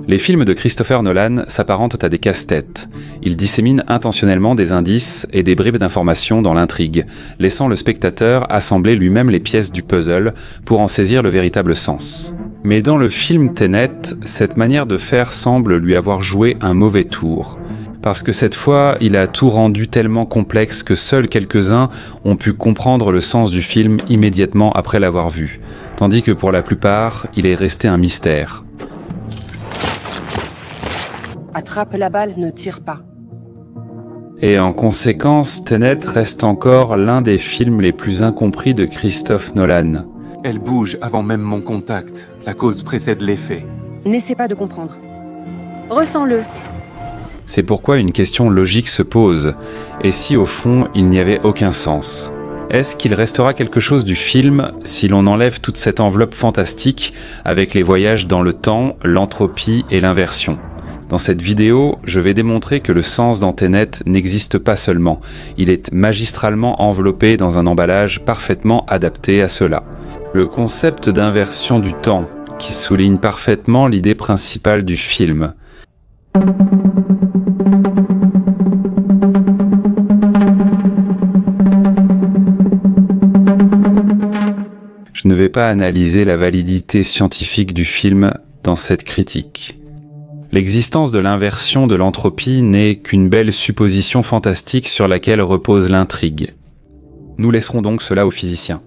Les films de Christopher Nolan s'apparentent à des casse-têtes. Ils disséminent intentionnellement des indices et des bribes d'informations dans l'intrigue, laissant le spectateur assembler lui-même les pièces du puzzle pour en saisir le véritable sens. Mais dans le film Tenet, cette manière de faire semble lui avoir joué un mauvais tour. Parce que cette fois, il a tout rendu tellement complexe que seuls quelques-uns ont pu comprendre le sens du film immédiatement après l'avoir vu, tandis que pour la plupart, il est resté un mystère. Attrape la balle, ne tire pas. Et en conséquence, Tenet reste encore l'un des films les plus incompris de Christopher Nolan. Elle bouge avant même mon contact. La cause précède l'effet. N'essaie pas de comprendre. Ressens-le. C'est pourquoi une question logique se pose. Et si au fond, il n'y avait aucun sens ? Est-ce qu'il restera quelque chose du film si l'on enlève toute cette enveloppe fantastique avec les voyages dans le temps, l'entropie et l'inversion ? Dans cette vidéo, je vais démontrer que le sens dans Tenet n'existe pas seulement, il est magistralement enveloppé dans un emballage parfaitement adapté à cela. Le concept d'inversion du temps, qui souligne parfaitement l'idée principale du film. Je ne vais pas analyser la validité scientifique du film dans cette critique. L'existence de l'inversion de l'entropie n'est qu'une belle supposition fantastique sur laquelle repose l'intrigue. Nous laisserons donc cela aux physiciens.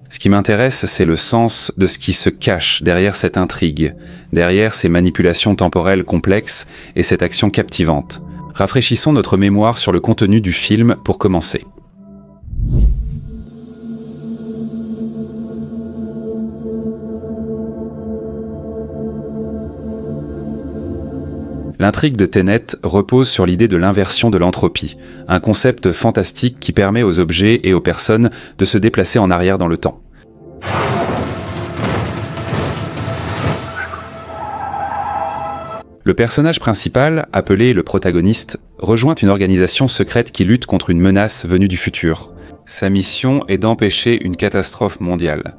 Ce qui m'intéresse, c'est le sens de ce qui se cache derrière cette intrigue, derrière ces manipulations temporelles complexes et cette action captivante. Rafraîchissons notre mémoire sur le contenu du film pour commencer. L'intrigue de Tenet repose sur l'idée de l'inversion de l'entropie, un concept fantastique qui permet aux objets et aux personnes de se déplacer en arrière dans le temps. Le personnage principal, appelé le protagoniste, rejoint une organisation secrète qui lutte contre une menace venue du futur. Sa mission est d'empêcher une catastrophe mondiale.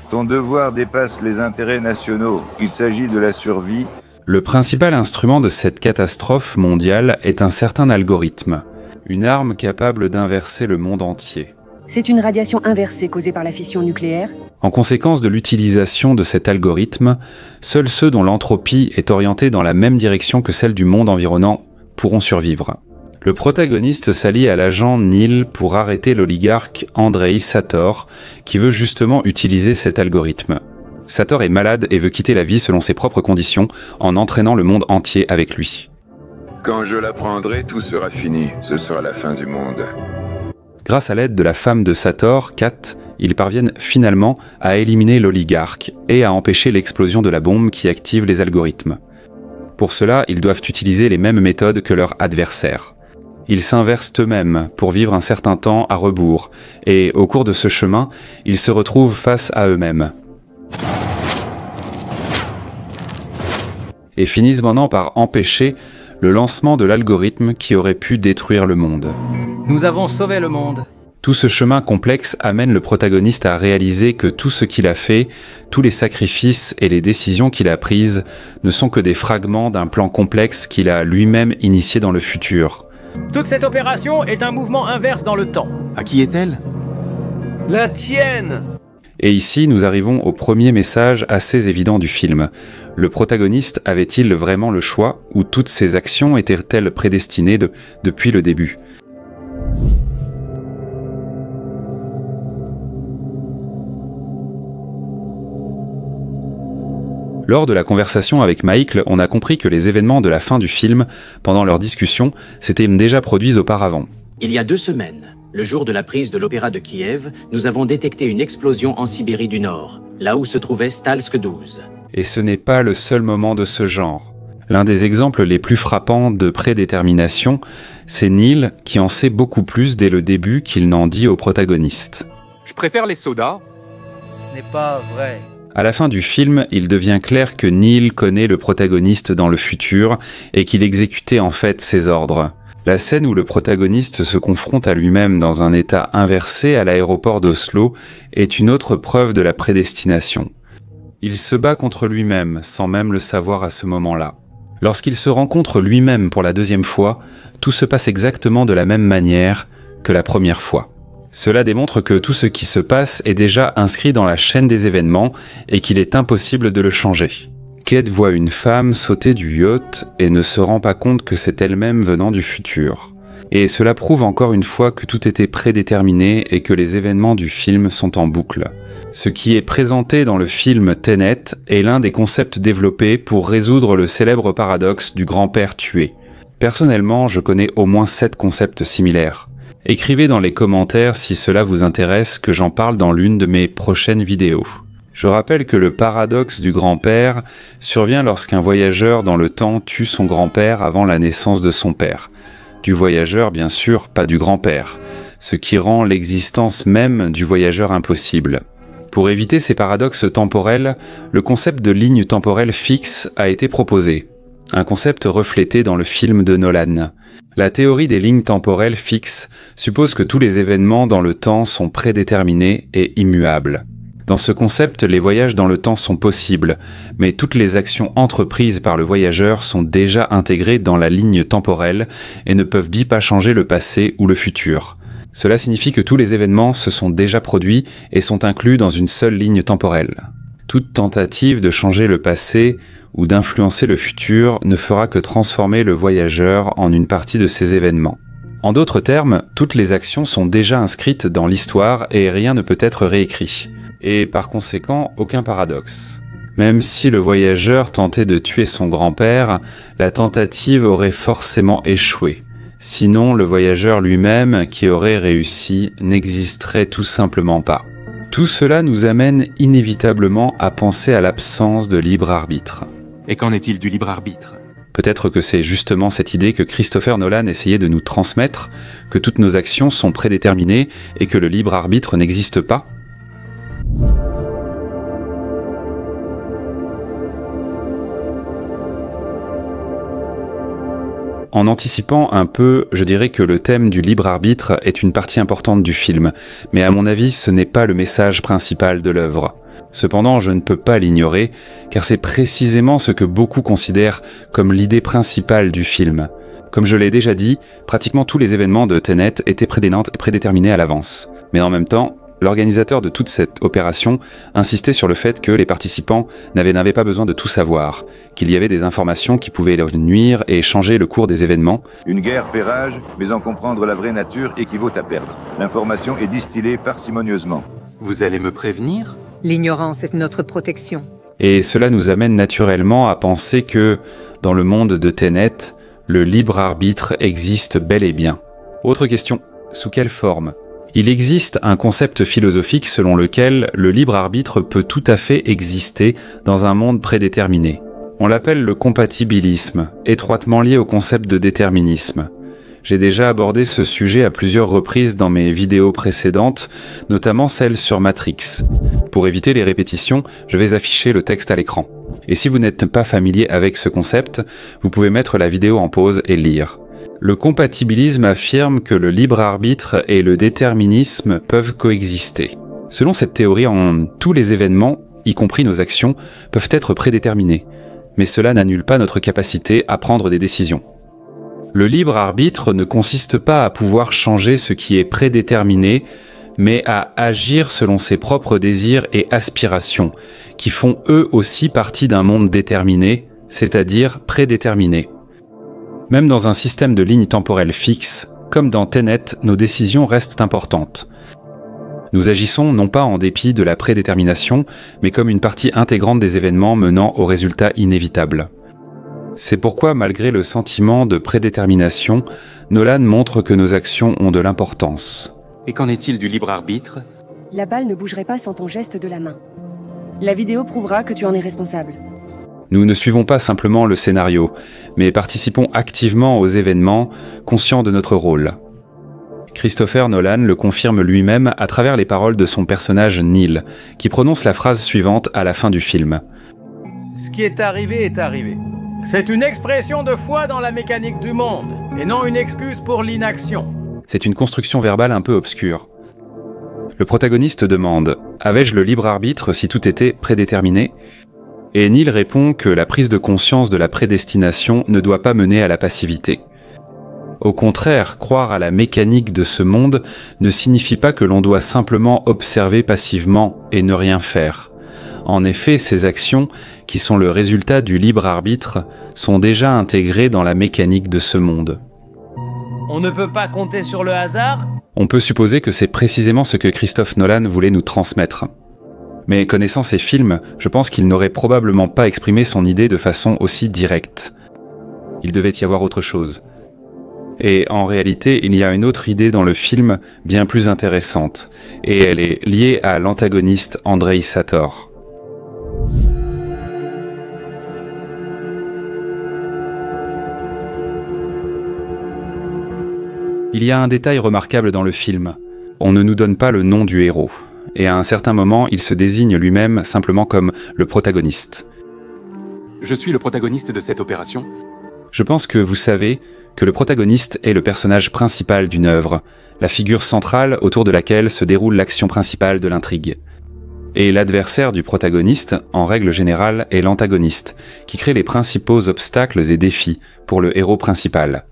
Ton devoir dépasse les intérêts nationaux. Il s'agit de la survie. Le principal instrument de cette catastrophe mondiale est un certain algorithme, une arme capable d'inverser le monde entier. C'est une radiation inversée causée par la fission nucléaire. En conséquence de l'utilisation de cet algorithme, seuls ceux dont l'entropie est orientée dans la même direction que celle du monde environnant pourront survivre. Le protagoniste s'allie à l'agent Neil pour arrêter l'oligarque Andrei Sator, qui veut justement utiliser cet algorithme. Sator est malade et veut quitter la vie selon ses propres conditions, en entraînant le monde entier avec lui. Quand je l'apprendrai, tout sera fini. Ce sera la fin du monde. Grâce à l'aide de la femme de Sator, Kat, ils parviennent finalement à éliminer l'oligarque et à empêcher l'explosion de la bombe qui active les algorithmes. Pour cela, ils doivent utiliser les mêmes méthodes que leurs adversaires. Ils s'inversent eux-mêmes pour vivre un certain temps à rebours, et au cours de ce chemin, ils se retrouvent face à eux-mêmes. Et finissent maintenant par empêcher le lancement de l'algorithme qui aurait pu détruire le monde. Nous avons sauvé le monde. Tout ce chemin complexe amène le protagoniste à réaliser que tout ce qu'il a fait, tous les sacrifices et les décisions qu'il a prises ne sont que des fragments d'un plan complexe qu'il a lui-même initié dans le futur. Toute cette opération est un mouvement inverse dans le temps. À qui est-elle ? La tienne! Et ici, nous arrivons au premier message assez évident du film. Le protagoniste avait-il vraiment le choix, ou toutes ses actions étaient-elles prédestinées depuis le début ? Lors de la conversation avec Michael, on a compris que les événements de la fin du film, pendant leur discussion, s'étaient déjà produits auparavant. Il y a 2 semaines, le jour de la prise de l'opéra de Kiev, nous avons détecté une explosion en Sibérie du Nord, là où se trouvait Stalsk 12. Et ce n'est pas le seul moment de ce genre. L'un des exemples les plus frappants de prédétermination, c'est Neil qui en sait beaucoup plus dès le début qu'il n'en dit au protagoniste. Je préfère les sodas. Ce n'est pas vrai. À la fin du film, il devient clair que Neil connaît le protagoniste dans le futur et qu'il exécutait en fait ses ordres. La scène où le protagoniste se confronte à lui-même dans un état inversé à l'aéroport d'Oslo est une autre preuve de la prédestination. Il se bat contre lui-même sans même le savoir à ce moment-là. Lorsqu'il se rencontre lui-même pour la deuxième fois, tout se passe exactement de la même manière que la première fois. Cela démontre que tout ce qui se passe est déjà inscrit dans la chaîne des événements et qu'il est impossible de le changer. Kate voit une femme sauter du yacht et ne se rend pas compte que c'est elle-même venant du futur. Et cela prouve encore une fois que tout était prédéterminé et que les événements du film sont en boucle. Ce qui est présenté dans le film Tenet est l'un des concepts développés pour résoudre le célèbre paradoxe du grand-père tué. Personnellement, je connais au moins 7 concepts similaires. Écrivez dans les commentaires si cela vous intéresse que j'en parle dans l'une de mes prochaines vidéos. Je rappelle que le paradoxe du grand-père survient lorsqu'un voyageur dans le temps tue son grand-père avant la naissance de son père. Du voyageur, bien sûr, pas du grand-père, ce qui rend l'existence même du voyageur impossible. Pour éviter ces paradoxes temporels, le concept de ligne temporelle fixe a été proposé, un concept reflété dans le film de Nolan. La théorie des lignes temporelles fixes suppose que tous les événements dans le temps sont prédéterminés et immuables. Dans ce concept, les voyages dans le temps sont possibles, mais toutes les actions entreprises par le voyageur sont déjà intégrées dans la ligne temporelle et ne peuvent pas changer le passé ou le futur. Cela signifie que tous les événements se sont déjà produits et sont inclus dans une seule ligne temporelle. Toute tentative de changer le passé ou d'influencer le futur ne fera que transformer le voyageur en une partie de ces événements. En d'autres termes, toutes les actions sont déjà inscrites dans l'histoire et rien ne peut être réécrit. Et par conséquent, aucun paradoxe. Même si le voyageur tentait de tuer son grand-père, la tentative aurait forcément échoué. Sinon, le voyageur lui-même, qui aurait réussi, n'existerait tout simplement pas. Tout cela nous amène inévitablement à penser à l'absence de libre arbitre. Et qu'en est-il du libre arbitre ? Peut-être que c'est justement cette idée que Christopher Nolan essayait de nous transmettre, que toutes nos actions sont prédéterminées et que le libre arbitre n'existe pas ? En anticipant un peu, je dirais que le thème du libre arbitre est une partie importante du film, mais à mon avis, ce n'est pas le message principal de l'œuvre. Cependant, je ne peux pas l'ignorer, car c'est précisément ce que beaucoup considèrent comme l'idée principale du film. Comme je l'ai déjà dit, pratiquement tous les événements de Tenet étaient prédéterminés à l'avance. Mais en même temps, l'organisateur de toute cette opération insistait sur le fait que les participants n'avaient pas besoin de tout savoir, qu'il y avait des informations qui pouvaient leur nuire et changer le cours des événements. Une guerre fait rage, mais en comprendre la vraie nature équivaut à perdre. L'information est distillée parcimonieusement. Vous allez me prévenir ? L'ignorance est notre protection. Et cela nous amène naturellement à penser que, dans le monde de Tenet, le libre arbitre existe bel et bien. Autre question, sous quelle forme ? Il existe un concept philosophique selon lequel le libre arbitre peut tout à fait exister dans un monde prédéterminé. On l'appelle le compatibilisme, étroitement lié au concept de déterminisme. J'ai déjà abordé ce sujet à plusieurs reprises dans mes vidéos précédentes, notamment celle sur Matrix. Pour éviter les répétitions, je vais afficher le texte à l'écran. Et si vous n'êtes pas familier avec ce concept, vous pouvez mettre la vidéo en pause et lire. Le compatibilisme affirme que le libre arbitre et le déterminisme peuvent coexister. Selon cette théorie, tous les événements, y compris nos actions, peuvent être prédéterminés. Mais cela n'annule pas notre capacité à prendre des décisions. Le libre arbitre ne consiste pas à pouvoir changer ce qui est prédéterminé, mais à agir selon ses propres désirs et aspirations, qui font eux aussi partie d'un monde déterminé, c'est-à-dire prédéterminé. Même dans un système de lignes temporelles fixes, comme dans Tenet, nos décisions restent importantes. Nous agissons non pas en dépit de la prédétermination, mais comme une partie intégrante des événements menant au résultat inévitable. C'est pourquoi, malgré le sentiment de prédétermination, Nolan montre que nos actions ont de l'importance. Et qu'en est-il du libre arbitre ? La balle ne bougerait pas sans ton geste de la main. La vidéo prouvera que tu en es responsable. Nous ne suivons pas simplement le scénario, mais participons activement aux événements, conscients de notre rôle. Christopher Nolan le confirme lui-même à travers les paroles de son personnage Neil, qui prononce la phrase suivante à la fin du film. Ce qui est arrivé est arrivé. C'est une expression de foi dans la mécanique du monde, et non une excuse pour l'inaction. C'est une construction verbale un peu obscure. Le protagoniste demande « Avais-je le libre arbitre si tout était prédéterminé ?» Et Neil répond que la prise de conscience de la prédestination ne doit pas mener à la passivité. Au contraire, croire à la mécanique de ce monde ne signifie pas que l'on doit simplement observer passivement et ne rien faire. En effet, ces actions, qui sont le résultat du libre arbitre, sont déjà intégrées dans la mécanique de ce monde. On ne peut pas compter sur le hasard ? On peut supposer que c'est précisément ce que Christophe Nolan voulait nous transmettre. Mais connaissant ses films, je pense qu'il n'aurait probablement pas exprimé son idée de façon aussi directe. Il devait y avoir autre chose. Et en réalité, il y a une autre idée dans le film bien plus intéressante, et elle est liée à l'antagoniste Andrei Sator. Il y a un détail remarquable dans le film. On ne nous donne pas le nom du héros. Et à un certain moment, il se désigne lui-même simplement comme le protagoniste. Je suis le protagoniste de cette opération. Je pense que vous savez que le protagoniste est le personnage principal d'une œuvre, la figure centrale autour de laquelle se déroule l'action principale de l'intrigue. Et l'adversaire du protagoniste, en règle générale, est l'antagoniste, qui crée les principaux obstacles et défis pour le héros principal.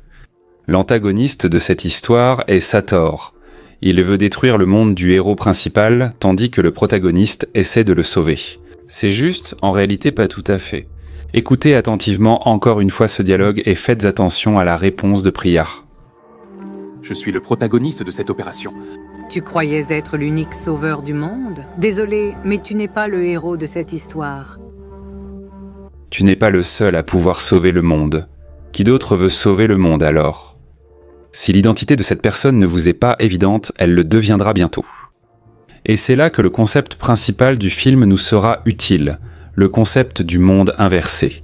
L'antagoniste de cette histoire est Sator. Il veut détruire le monde du héros principal, tandis que le protagoniste essaie de le sauver. C'est juste, en réalité pas tout à fait. Écoutez attentivement encore une fois ce dialogue et faites attention à la réponse de Priya. Je suis le protagoniste de cette opération. Tu croyais être l'unique sauveur du monde? Désolé, mais tu n'es pas le héros de cette histoire. Tu n'es pas le seul à pouvoir sauver le monde. Qui d'autre veut sauver le monde alors? Si l'identité de cette personne ne vous est pas évidente, elle le deviendra bientôt. Et c'est là que le concept principal du film nous sera utile, le concept du monde inversé.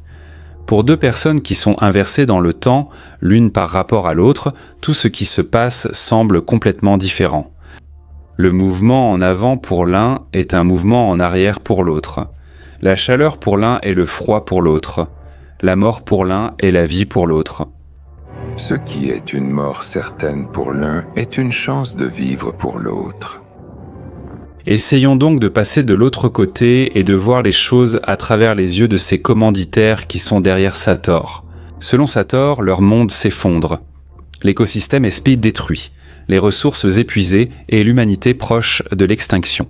Pour deux personnes qui sont inversées dans le temps, l'une par rapport à l'autre, tout ce qui se passe semble complètement différent. Le mouvement en avant pour l'un est un mouvement en arrière pour l'autre. La chaleur pour l'un est le froid pour l'autre. La mort pour l'un est la vie pour l'autre. Ce qui est une mort certaine pour l'un est une chance de vivre pour l'autre. Essayons donc de passer de l'autre côté et de voir les choses à travers les yeux de ces commanditaires qui sont derrière Sator. Selon Sator, leur monde s'effondre. L'écosystème est speed détruit, les ressources épuisées et l'humanité proche de l'extinction.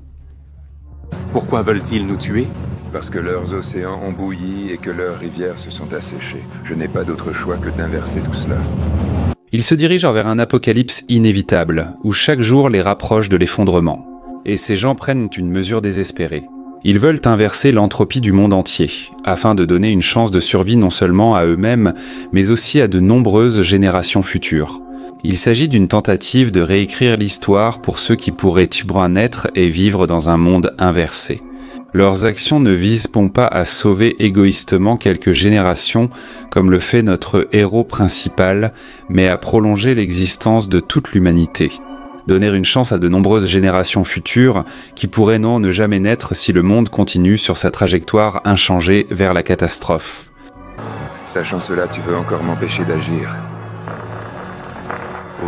Pourquoi veulent-ils nous tuer ? Parce que leurs océans ont bouilli et que leurs rivières se sont asséchées. Je n'ai pas d'autre choix que d'inverser tout cela. Ils se dirigent vers un apocalypse inévitable, où chaque jour les rapproche de l'effondrement. Et ces gens prennent une mesure désespérée. Ils veulent inverser l'entropie du monde entier, afin de donner une chance de survie non seulement à eux-mêmes, mais aussi à de nombreuses générations futures. Il s'agit d'une tentative de réécrire l'histoire pour ceux qui pourraient naître et vivre dans un monde inversé. Leurs actions ne visent pas à sauver égoïstement quelques générations, comme le fait notre héros principal, mais à prolonger l'existence de toute l'humanité. Donner une chance à de nombreuses générations futures qui pourraient ne jamais naître si le monde continue sur sa trajectoire inchangée vers la catastrophe. Sachant cela, tu veux encore m'empêcher d'agir?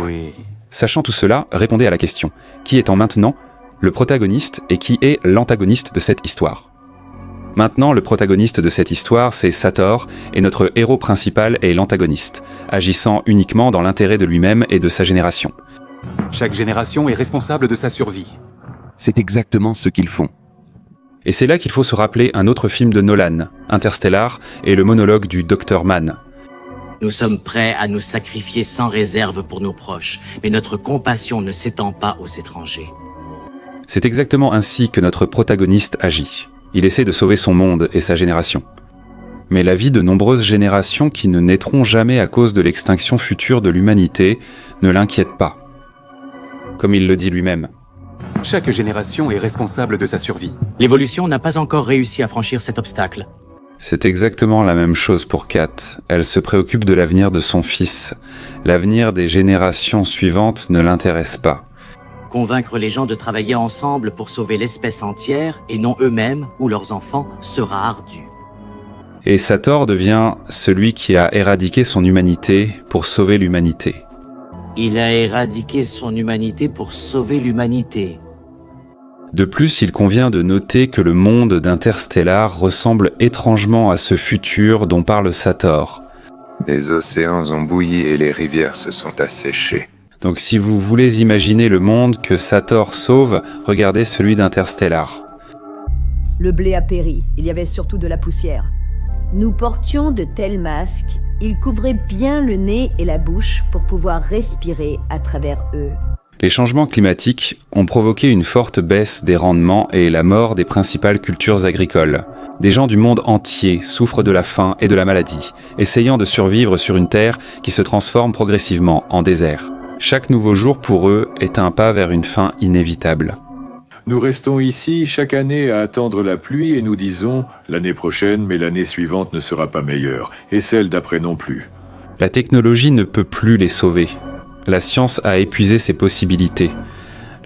Oui. Sachant tout cela, répondez à la question. Qui étant maintenant le protagoniste et qui est l'antagoniste de cette histoire? Maintenant, le protagoniste de cette histoire, c'est Sator, et notre héros principal est l'antagoniste, agissant uniquement dans l'intérêt de lui-même et de sa génération. Chaque génération est responsable de sa survie. C'est exactement ce qu'ils font. Et c'est là qu'il faut se rappeler un autre film de Nolan, Interstellar, et le monologue du Dr Mann. Nous sommes prêts à nous sacrifier sans réserve pour nos proches, mais notre compassion ne s'étend pas aux étrangers. C'est exactement ainsi que notre protagoniste agit. Il essaie de sauver son monde et sa génération. Mais la vie de nombreuses générations qui ne naîtront jamais à cause de l'extinction future de l'humanité ne l'inquiète pas. Comme il le dit lui-même. Chaque génération est responsable de sa survie. L'évolution n'a pas encore réussi à franchir cet obstacle. C'est exactement la même chose pour Kat. Elle se préoccupe de l'avenir de son fils. L'avenir des générations suivantes ne l'intéresse pas. Convaincre les gens de travailler ensemble pour sauver l'espèce entière, et non eux-mêmes ou leurs enfants, sera ardu. Et Sator devient celui qui a éradiqué son humanité pour sauver l'humanité. Il a éradiqué son humanité pour sauver l'humanité. De plus, il convient de noter que le monde d'Interstellar ressemble étrangement à ce futur dont parle Sator. Les océans ont bouilli et les rivières se sont asséchées. Donc si vous voulez imaginer le monde que Sator sauve, regardez celui d'Interstellar. Le blé a péri, il y avait surtout de la poussière. Nous portions de tels masques, ils couvraient bien le nez et la bouche pour pouvoir respirer à travers eux. Les changements climatiques ont provoqué une forte baisse des rendements et la mort des principales cultures agricoles. Des gens du monde entier souffrent de la faim et de la maladie, essayant de survivre sur une terre qui se transforme progressivement en désert. Chaque nouveau jour pour eux est un pas vers une fin inévitable. Nous restons ici chaque année à attendre la pluie et nous disons « l'année prochaine, mais l'année suivante ne sera pas meilleure, et celle d'après non plus ». La technologie ne peut plus les sauver. La science a épuisé ses possibilités.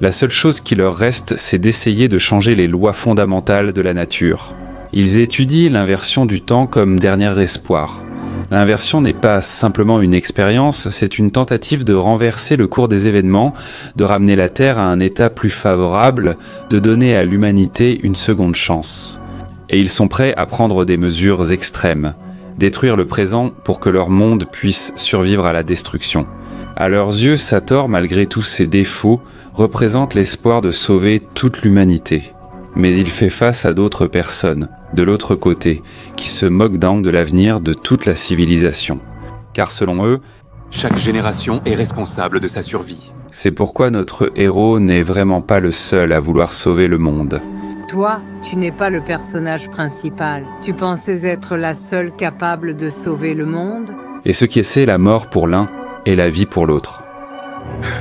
La seule chose qui leur reste, c'est d'essayer de changer les lois fondamentales de la nature. Ils étudient l'inversion du temps comme dernier espoir. L'inversion n'est pas simplement une expérience, c'est une tentative de renverser le cours des événements, de ramener la Terre à un état plus favorable, de donner à l'humanité une seconde chance. Et ils sont prêts à prendre des mesures extrêmes, détruire le présent pour que leur monde puisse survivre à la destruction. À leurs yeux, Sator, malgré tous ses défauts, représente l'espoir de sauver toute l'humanité. Mais il fait face à d'autres personnes, de l'autre côté, qui se moquent donc de l'avenir de toute la civilisation. Car selon eux, chaque génération est responsable de sa survie. C'est pourquoi notre héros n'est vraiment pas le seul à vouloir sauver le monde. Toi, tu n'es pas le personnage principal. Tu pensais être la seule capable de sauver le monde? Et ce qui est la mort pour l'un et la vie pour l'autre.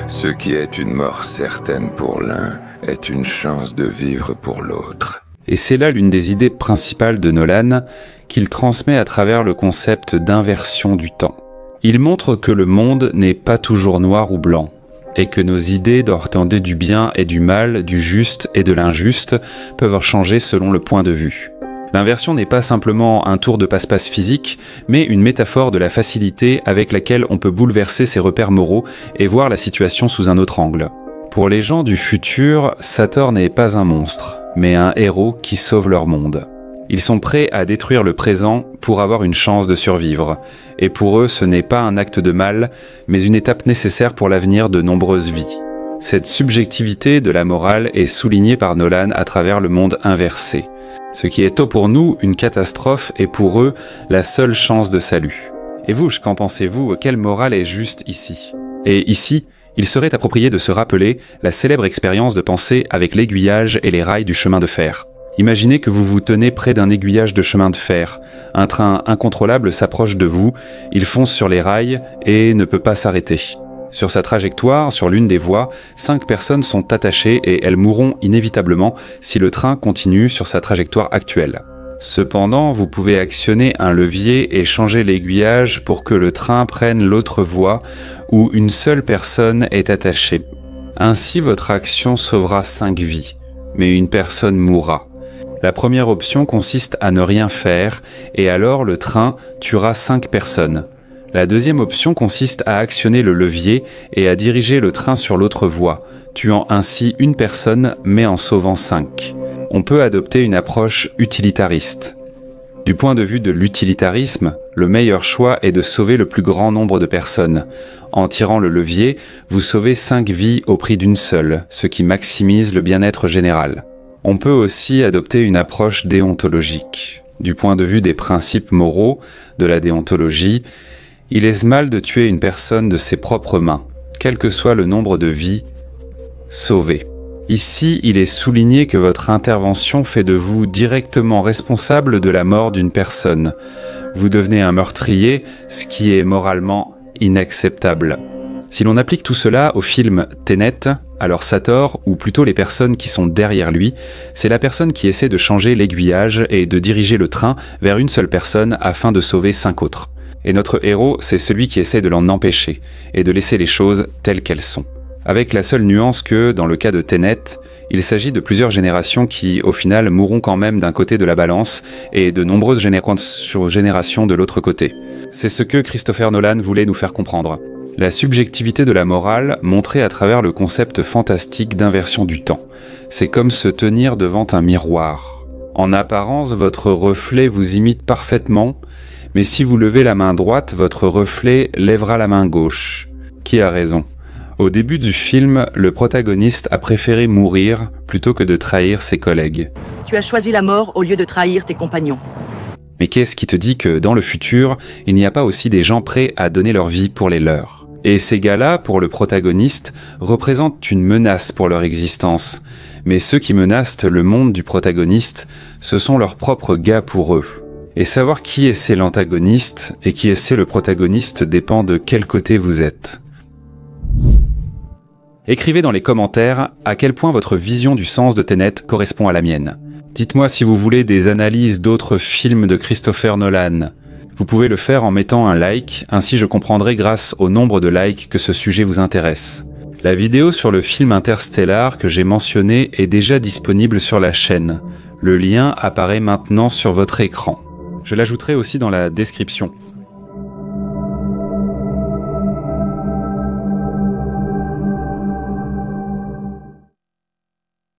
Ce qui est une mort certaine pour l'un est une chance de vivre pour l'autre. Et c'est là l'une des idées principales de Nolan, qu'il transmet à travers le concept d'inversion du temps. Il montre que le monde n'est pas toujours noir ou blanc, et que nos idées d'ordonner du bien et du mal, du juste et de l'injuste peuvent changer selon le point de vue. L'inversion n'est pas simplement un tour de passe-passe physique, mais une métaphore de la facilité avec laquelle on peut bouleverser ses repères moraux et voir la situation sous un autre angle. Pour les gens du futur, Sator n'est pas un monstre, mais un héros qui sauve leur monde. Ils sont prêts à détruire le présent pour avoir une chance de survivre, et pour eux ce n'est pas un acte de mal, mais une étape nécessaire pour l'avenir de nombreuses vies. Cette subjectivité de la morale est soulignée par Nolan à travers le monde inversé. Ce qui est tôt pour nous une catastrophe est pour eux la seule chance de salut. Et vous, qu'en pensez-vous? Quelle morale est juste ici? Et ici, il serait approprié de se rappeler la célèbre expérience de pensée avec l'aiguillage et les rails du chemin de fer. Imaginez que vous vous tenez près d'un aiguillage de chemin de fer. Un train incontrôlable s'approche de vous, il fonce sur les rails et ne peut pas s'arrêter. Sur sa trajectoire, sur l'une des voies, 5 personnes sont attachées et elles mourront inévitablement si le train continue sur sa trajectoire actuelle. Cependant, vous pouvez actionner un levier et changer l'aiguillage pour que le train prenne l'autre voie où une seule personne est attachée. Ainsi, votre action sauvera 5 vies, mais une personne mourra. La première option consiste à ne rien faire et alors le train tuera 5 personnes. La deuxième option consiste à actionner le levier et à diriger le train sur l'autre voie, tuant ainsi une personne mais en sauvant 5. On peut adopter une approche utilitariste. Du point de vue de l'utilitarisme, le meilleur choix est de sauver le plus grand nombre de personnes. En tirant le levier, vous sauvez 5 vies au prix d'une seule, ce qui maximise le bien-être général. On peut aussi adopter une approche déontologique. Du point de vue des principes moraux, de la déontologie, il est mal de tuer une personne de ses propres mains, quel que soit le nombre de vies sauvées. Ici, il est souligné que votre intervention fait de vous directement responsable de la mort d'une personne. Vous devenez un meurtrier, ce qui est moralement inacceptable. Si l'on applique tout cela au film Tenet, alors Sator, ou plutôt les personnes qui sont derrière lui, c'est la personne qui essaie de changer l'aiguillage et de diriger le train vers une seule personne afin de sauver 5 autres. Et notre héros, c'est celui qui essaie de l'en empêcher et de laisser les choses telles qu'elles sont. Avec la seule nuance que, dans le cas de Tenet, il s'agit de plusieurs générations qui, au final, mourront quand même d'un côté de la balance et de nombreuses générations de l'autre côté. C'est ce que Christopher Nolan voulait nous faire comprendre. La subjectivité de la morale montrée à travers le concept fantastique d'inversion du temps. C'est comme se tenir devant un miroir. En apparence, votre reflet vous imite parfaitement, mais si vous levez la main droite, votre reflet lèvera la main gauche. Qui a raison ? Au début du film, le protagoniste a préféré mourir plutôt que de trahir ses collègues. Tu as choisi la mort au lieu de trahir tes compagnons. Mais qu'est-ce qui te dit que dans le futur, il n'y a pas aussi des gens prêts à donner leur vie pour les leurs ? Et ces gars-là, pour le protagoniste, représentent une menace pour leur existence. Mais ceux qui menacent le monde du protagoniste, ce sont leurs propres gars pour eux. Et savoir qui est l'antagoniste et qui est le protagoniste dépend de quel côté vous êtes. Écrivez dans les commentaires à quel point votre vision du sens de Tenet correspond à la mienne. Dites-moi si vous voulez des analyses d'autres films de Christopher Nolan. Vous pouvez le faire en mettant un like, ainsi je comprendrai grâce au nombre de likes que ce sujet vous intéresse. La vidéo sur le film Interstellar que j'ai mentionné est déjà disponible sur la chaîne. Le lien apparaît maintenant sur votre écran. Je l'ajouterai aussi dans la description.